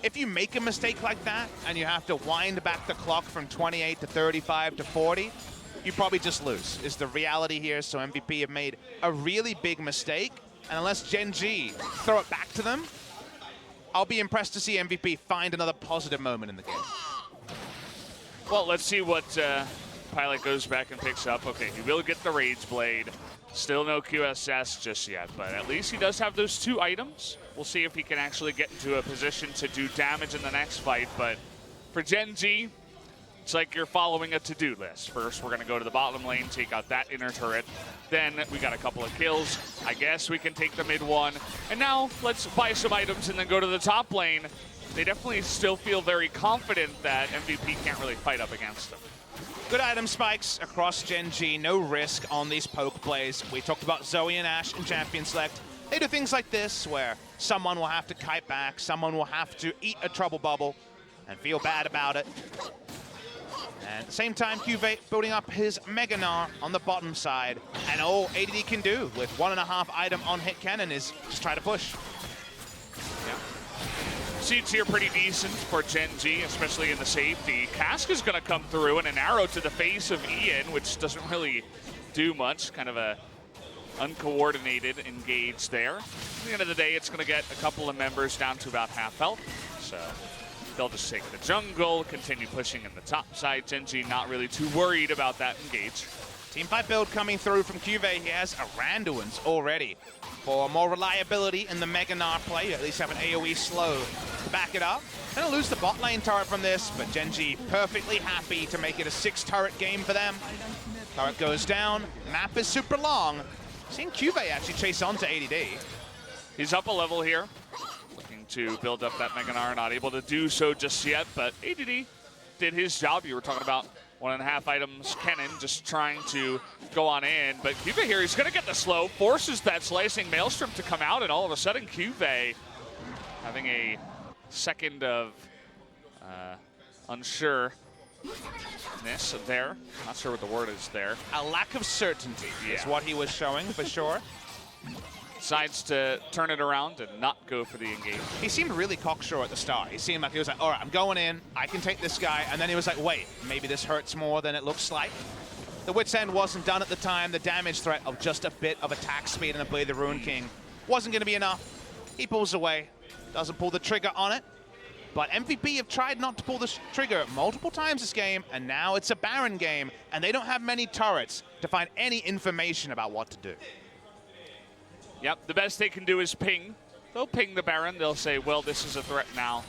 if you make a mistake like that and you have to wind back the clock from 28 to 35 to 40, you probably just lose, is the reality here. So MVP have made a really big mistake. And unless Gen.G throw it back to them, I'll be impressed to see MVP find another positive moment in the game. Well, let's see what Pilot goes back and picks up. Okay, he will get the Rage Blade. Still no QSS just yet, but at least he does have those 2 items. We'll see if he can actually get into a position to do damage in the next fight. But for Gen.G, it's like you're following a to-do list. First, we're going to go to the bottom lane, take out that inner turret. Then we got a couple of kills. I guess we can take the mid one. And now let's buy some items and then go to the top lane. They definitely still feel very confident that MVP can't really fight up against them. Good item spikes across Gen.G. No risk on these poke plays. We talked about Zoe and Ashe in Champion Select. They do things like this where someone will have to kite back, someone will have to eat a trouble bubble and feel bad about it. And at the same time, QV building up his Mega Gnar on the bottom side. And all ADD can do with 1.5 item on hit cannon is just try to push. Yeah. Seeds here pretty decent for Gen.G, especially in the safety. Cask is going to come through and an arrow to the face of Ian, which doesn't really do much. Kind of a uncoordinated engage there. At the end of the day, it's going to get a couple of members down to about half health. So they'll just take the jungle, continue pushing in the top side. Gen.G not really too worried about that engage. Teamfight build coming through from QV. He has a Randuin's already. For more reliability in the Mega Gnar play, you at least have an AoE slow to back it up. Gonna lose the bot lane turret from this, but Gen.G perfectly happy to make it a 6-turret game for them. Turret goes down, map is super long. Seeing QV actually chase on to ADD. He's up a level here. To build up that Mega Gnar, not able to do so just yet, but ADD did his job. You were talking about 1.5 items cannon, just trying to go on in, but QV here, he's going to get the slow, forces that slicing Maelstrom to come out, and all of a sudden QV having a second of unsureness there. Not sure what the word is there. A lack of certainty is what he was showing for sure. Decides to turn it around and not go for the engage. He seemed really cocksure at the start. He seemed like he was like, all right, I'm going in, I can take this guy. And then he was like, wait, maybe this hurts more than it looks like. The Wit's End wasn't done at the time. The damage threat of just a bit of attack speed and a Blade of the Ruined King wasn't going to be enough. He pulls away, doesn't pull the trigger on it. But MVP have tried not to pull the trigger multiple times this game, and now it's a Baron game, and they don't have many turrets to find any information about what to do. Yep, the best they can do is ping. They'll ping the Baron. They'll say, well, this is a threat now.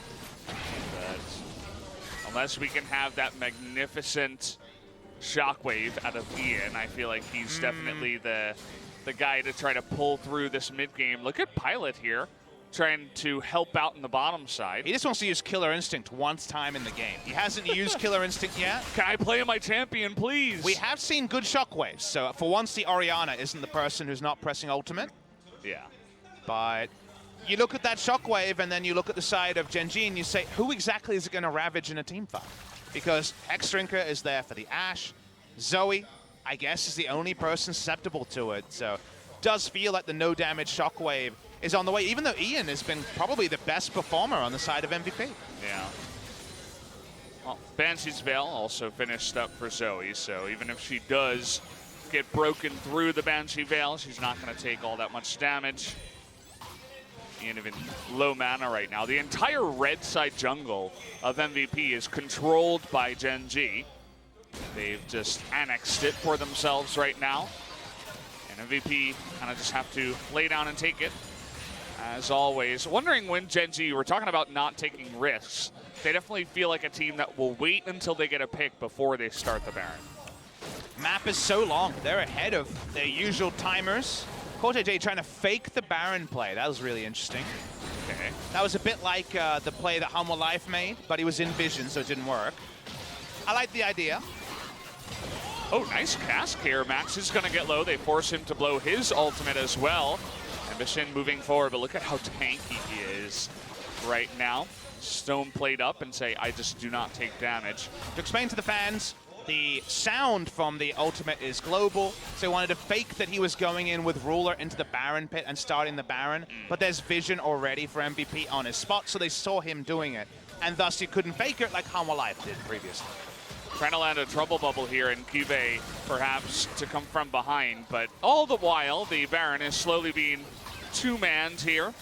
But unless we can have that magnificent shockwave out of Ian, I feel like he's definitely the guy to try to pull through this mid-game. Look at Pilot here, trying to help out in the bottom side. He just wants to use Killer Instinct once time in the game. He hasn't used Killer Instinct yet. Can I play my champion, please? We have seen good shockwaves, so for once the Orianna isn't the person who's not pressing ultimate. Yeah. But you look at that shockwave and then you look at the side of Gen.G and you say, who exactly is it going to ravage in a team fight? Because Hexdrinker is there for the Ashe. Zoe, I guess, is the only person susceptible to it. So does feel like the no damage shockwave is on the way, even though Ian has been probably the best performer on the side of MVP. Yeah. Well, Banshee's Veil also finished up for Zoe, so even if she does get broken through the Banshee Veil, she's not going to take all that much damage. Ian even low mana right now. The entire red side jungle of MVP is controlled by Gen.G. They've just annexed it for themselves right now. And MVP kind of just have to lay down and take it. As always, wondering when Gen.G, we're talking about not taking risks. They definitely feel like a team that will wait until they get a pick before they start the Baron. Map is so long. They're ahead of their usual timers. CoreJJ trying to fake the Baron play. That was really interesting. Okay. That was a bit like the play that Humble Life made, but he was in vision, so it didn't work. I like the idea. Oh, nice cask here. Max is going to get low. They force him to blow his ultimate as well. Ambition moving forward, but look at how tanky he is. right now. Stone played up and say, I just do not take damage. To explain to the fans, the sound from the ultimate is global, so he wanted to fake that he was going in with Ruler into the Baron pit and starting the Baron, but there's vision already for MVP on his spot, so they saw him doing it, and thus he couldn't fake it like Hanwha Live did previously. Trying to land a trouble bubble here, and Cuvée perhaps to come from behind, but all the while, the Baron is slowly being two-manned here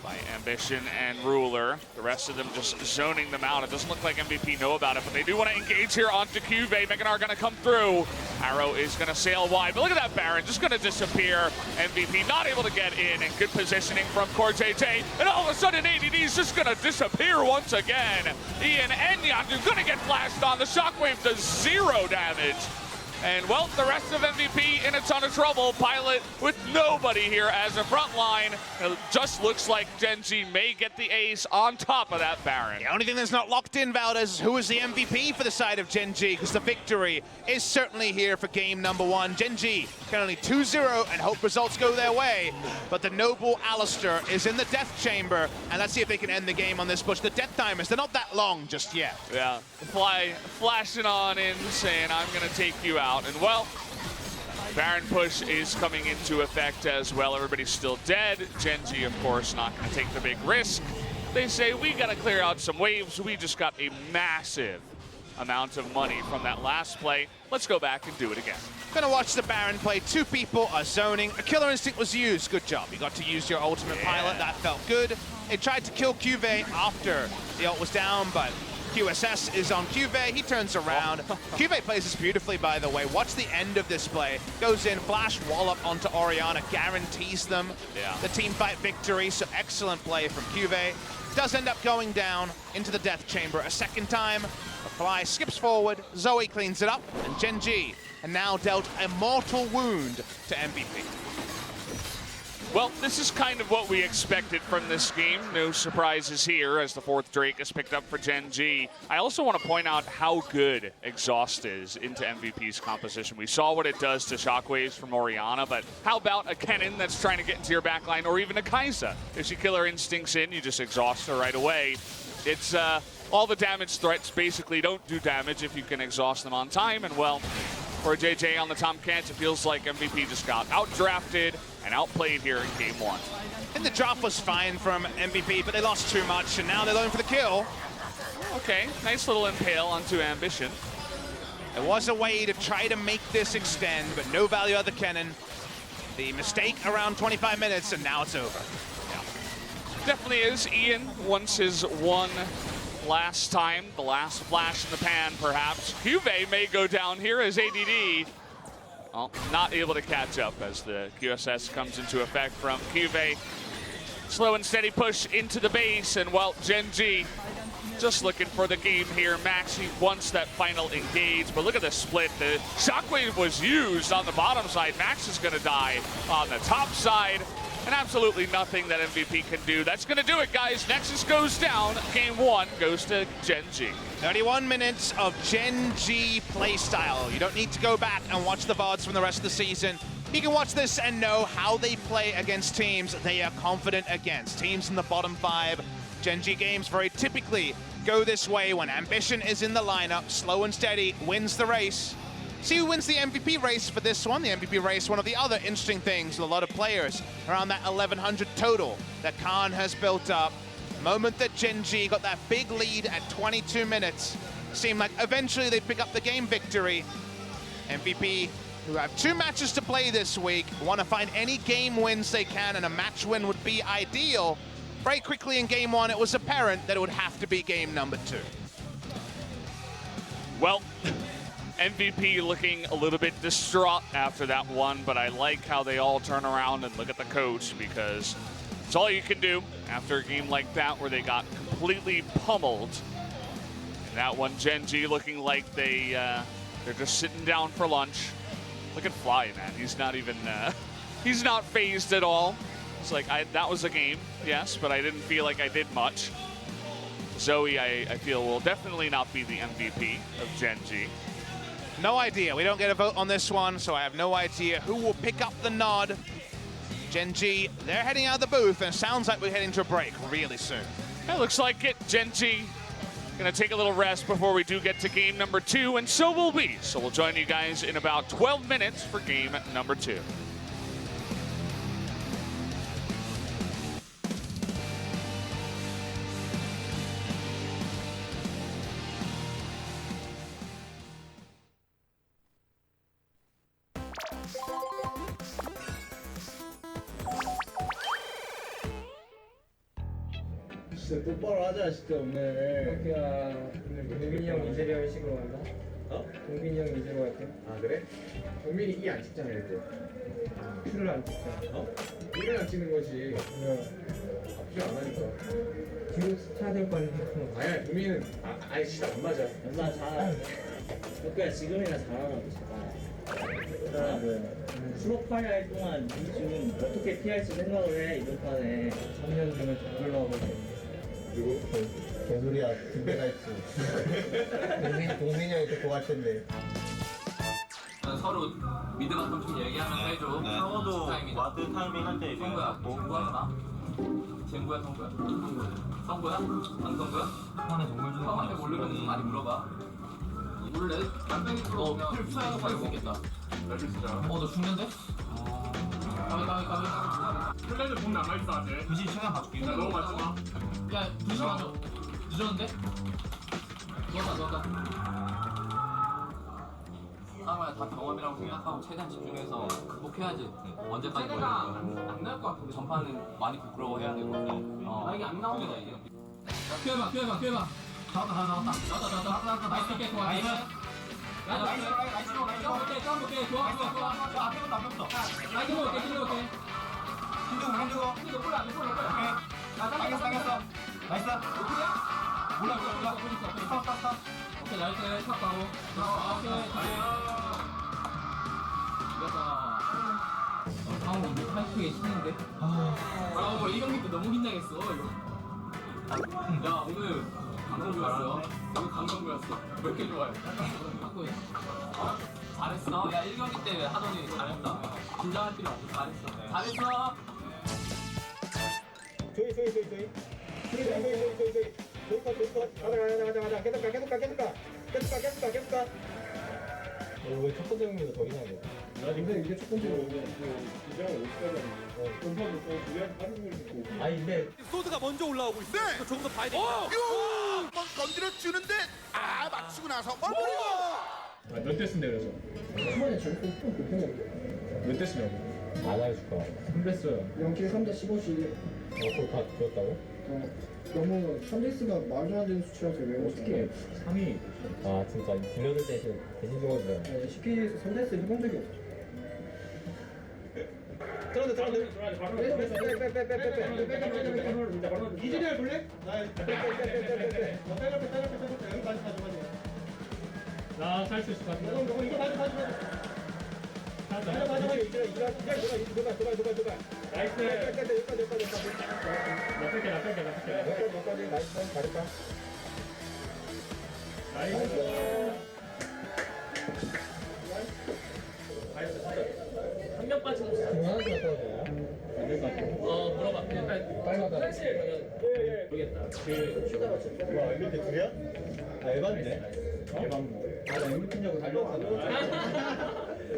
by Ambition and Ruler. The rest of them just zoning them out. It doesn't look like MVP know about it, but they do want to engage here onto Cuvée. Meganar going to come through. Arrow is going to sail wide, but look at that Baron just going to disappear. MVP not able to get in, and good positioning from CoreJJ, and all of a sudden ADD is just going to disappear once again. Ian and Yandu going to get flashed on. The Shockwave does 0 damage. And, well, the rest of MVP in a ton of trouble. Pilot with nobody here as a front line. It just looks like Gen.G may get the ace on top of that Baron. The only thing that's not locked in, Valdez, is who is the MVP for the side of Gen.G, because the victory is certainly here for game number 1. Gen.G can only 2-0 and hope results go their way, but the noble Alistair is in the death chamber, and let's see if they can end the game on this push. The death timers, they're not that long just yet. Yeah, flashing on in, saying, I'm going to take you out. And, well, Baron push is coming into effect as well. Everybody's still dead. Gen.G, of course, not going to take the big risk. They say, we got to clear out some waves. We just got a massive amount of money from that last play. Let's go back and do it again. Gonna watch the Baron play. 2 people are zoning. A killer instinct was used. Good job. You got to use your ultimate pilot. That felt good. It tried to kill Cuvée after the ult was down, but QSS is on Cuvée. He turns around. Cuvée plays this beautifully, by the way. Watch the end of this play. Goes in, flash wallop onto Orianna, guarantees them the team fight victory. So excellent play from Cuvée. Does end up going down into the death chamber a second time. Fly skips forward, Zoe cleans it up, and Gen.G and now dealt a mortal wound to MVP. Well, this is kind of what we expected from this game. No surprises here as the 4th Drake is picked up for Gen.G. I also want to point out how good Exhaust is into MVP's composition. We saw what it does to Shockwaves from Orianna, but how about a Kennen that's trying to get into your backline, or even a Kai'Sa? If she killer instincts in, you just exhaust her right away. It's all the damage threats basically don't do damage if you can exhaust them on time, and well, for JJ on the Tomcats, it feels like MVP just got outdrafted and outplayed here in game 1. And the drop was fine from MVP, but they lost too much, and now they're going for the kill. Okay, nice little impale onto Ambition. There was a way to try to make this extend, but no value out of the Kennen. The mistake around 25 minutes, and now it's over. Yeah. Definitely is. Ian wants his one last time, the last flash in the pan, perhaps. Cuvée may go down here as ADD. Well, not able to catch up as the QSS comes into effect from Cuvée. Slow and steady push into the base, and well, Gen.G just looking for the game here. Maxi wants that final engage, but look at the split. The Shockwave was used on the bottom side. Max is going to die on the top side. And absolutely nothing that MVP can do. That's going to do it, guys. Nexus goes down. Game 1 goes to Gen.G. 31 minutes of Gen.G playstyle. You don't need to go back and watch the VODs from the rest of the season. You can watch this and know how they play against teams they are confident against. Teams in the bottom 5. Gen.G games very typically go this way when Ambition is in the lineup. Slow and steady wins the race. See who wins the MVP race for this one. The MVP race, one of the other interesting things with a lot of players around that 1,100 total that Khan has built up. The moment that Gen.G got that big lead at 22 minutes, seemed like eventually they'd pick up the game victory. MVP, who have 2 matches to play this week, want to find any game wins they can, and a match win would be ideal. Very quickly in game 1, it was apparent that it would have to be game number 2. Well, MVP looking a little bit distraught after that one, but I like how they all turn around and look at the coach, because it's all you can do after a game like that where they got completely pummeled. And that one, Gen.G looking like they're just sitting down for lunch. Look at Fly, man. He's not even, he's not phased at all. It's like, that was a game, yes, but I didn't feel like I did much. Zoe, I feel, will definitely not be the MVP of Gen.G. No idea. We don't get a vote on this one, so I have no idea who will pick up the nod. Gen.G, they're heading out of the booth, and it sounds like we're heading to a break really soon. It looks like it. Gen.G gonna take a little rest before we do get to game number 2, and so will we. So we'll join you guys in about 12 minutes for game number 2. 진짜 똑바로 하자 진짜 오늘. 야, 동빈이 형 이재리 식으로 간다. 어? 동빈이 형 이재로 갈게. 아 그래? 동빈이 이 안 찍잖아 이제. 큐를 안 찍잖아. 어? 이를 안 찍는 거지. 앞뒤 안 하니까. 뒤로 타야 될 거 아니야? 아니야 동빈이는 아예 진짜 안 맞아. 나 잘. 그러니까 지금이나 잘하라고 제발. 수록 파리 할 동안 좀 어떻게 피할지 생각을 해 이번 판에. 3년 전에 정글로 하고 그리고 개소리야 등대가 있지. 동민이 형이 데리고 갈 텐데. 서로 미드 바텀 좀 얘기하면서 해줘. 상호도 와드 타이밍 할 때 성구야, 성구야? 젠구야, 성구야? 성구야? 안 성구야? 형한테 모르면 많이 물어봐. 원래 남편이 들어오면 필 푸사하는 거 알고 있겠다. 너 죽는데? 까비. 플랜을 돈 남아있어 아직. 2시 시간 봐줄게. 나 너무 맞지 마. 야, 2시 맞아. 늦었는데? 누웠다. 상호야 다 경험이라고 생각하고 최대한 집중해서 극복해야지. 언제까지 걸려? 안 나올 것 같은데. 전파는 많이 부끄러워해야 되고. 이게 안 나오면 이게. 피해봐. 나왔다. 나이스 게 좋아. 나이스. 점볼게. 좋아. 앞에부터. 나이스 볼게. 힘들고. 골. 당겼어. 나이스. 몰라. 스탑. 오케이, 나이스. 탑 가고. 오케이, 다리. 이거다. 상호 이거 타이트하게 치는데? 뭐 이 경기 때 너무 긴장했어, 이거. 야, 오늘 감동부였어. 오늘 감동부였어. 왜 이렇게 좋아해? 잘했어. 야, 1경기 때 하더니 잘했다. 긴장할 필요 없어. 잘했어. 조이. 계속 가. 왜첫 번째 경기도 더 이상해? 근데 이게 첫 번째 오면 긴장을 어떻게 하냐면 전파도 그냥 다른 걸 듣고. 아니 근데 소드가 먼저 올라오고 있어. 네. 조금 더 봐야 돼. 한번 건드려 주는데 맞추고 나서 몇 대 쓴대 그래서? 초반에 저렇게 좀 불편했는데. 몇 대 쓰냐고? 안 해줄 거야. 3대 써요. 0킬 3대 15씩. 그거 다 들었다고? 너무 3대스가 말도 안 되는 수치라서 왜 어떻게 3위? 아 진짜 들려줄 때 대신 죽어주잖아. CK에서 3대스 해본 적이 없어. 이진이 볼래? 나살 수 있을 것 같아. 이거 나이스. 나 뺄게. 한 명 빠지고 있어. 그만하지 말까? 물어봐. 일단 빨리 모르겠다. 와 이렇게 둘이야? 아 에반데? 나 MVP냐고 달려가서.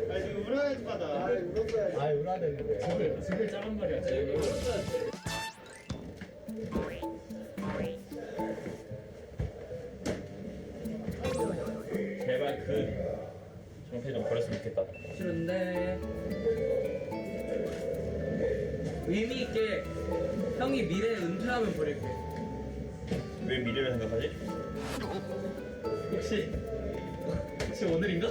아 지금 울어야지 마다. 아 울어야 되는데. 집을 짜란 말이야. 제발 그 정태 좀 버렸으면 좋겠다. 싫은데 의미 있게 형이 미래에 은퇴하면 버릴게. 왜 미래를 생각하지? 혹시 오늘인가?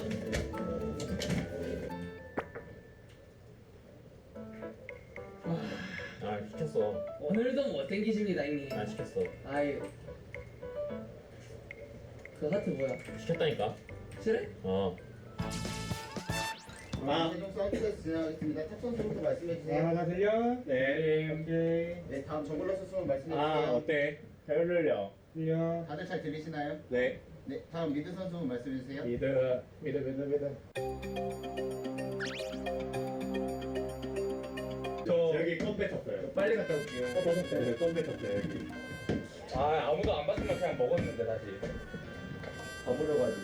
아 시켰어. 오늘도 못 땡기십니다 형님. 안 시켰어. 아이 그 하트 뭐야? 시켰다니까. 싫어? 어. 최종 사이트가 진행하겠습니다. 탑 선수부터 말씀해 주세요. 나 들려? 네. 오케이. 네 다음 정글러 선수 말씀해 아 주세요. 어때? 잘 들려. 들려. 다들 잘 들리시나요? 네. 네 다음 미드 선수 말씀해 주세요. 미드. 저 똥 뱉었어요. 빨리 갔다 올게요. 네, 똥 뱉었어요 여기. 아 아무도 안 봤으면 그냥 먹었는데 다시. 가버려가지고.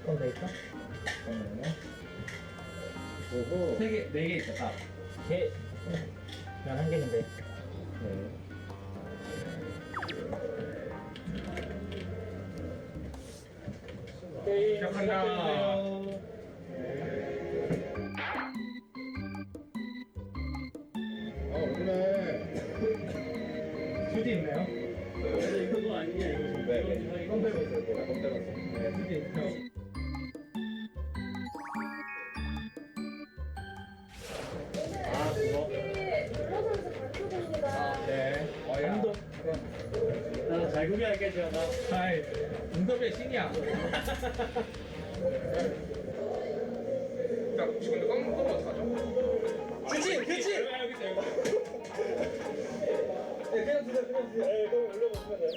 똥돼 있어? 잠깐만요. 오호. 4개 있어 다. 개. 그냥 한 개인데. 네. 시작한다. 수지 있나요? 그거 아니냐 이거. 네. 껌 빼고 있어요. 껌 빼고 있어요. 네, 수지 있나요? 아 그거? 네. 감독. 나잘 구경할게 지원아. 하이. 운동의 신이야. 야, 혹시 근데 껌 먹으면 어떡하죠? 그치 그치. 여기 있어 여기. 그냥 주세요 그냥 주세요. 네, 그럼 올려보시면 돼요.